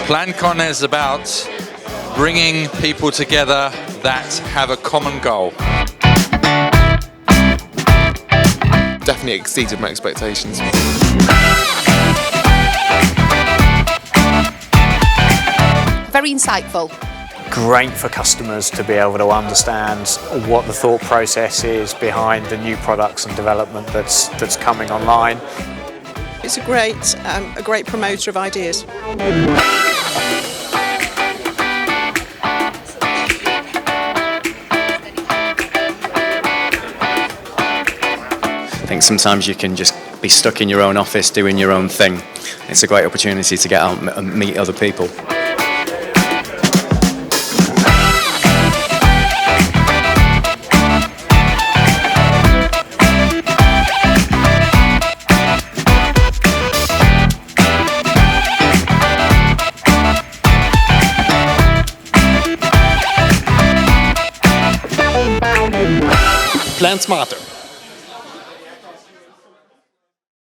PlanCon is about bringing people together that have a common goal. Definitely exceeded my expectations. Very insightful. Great for customers to be able to understand what the thought process is behind the new products and development that's coming online. It's a great promoter of ideas. I think sometimes you can just be stuck in your own office doing your own thing. It's a great opportunity to get out and meet other people. Plan smarter.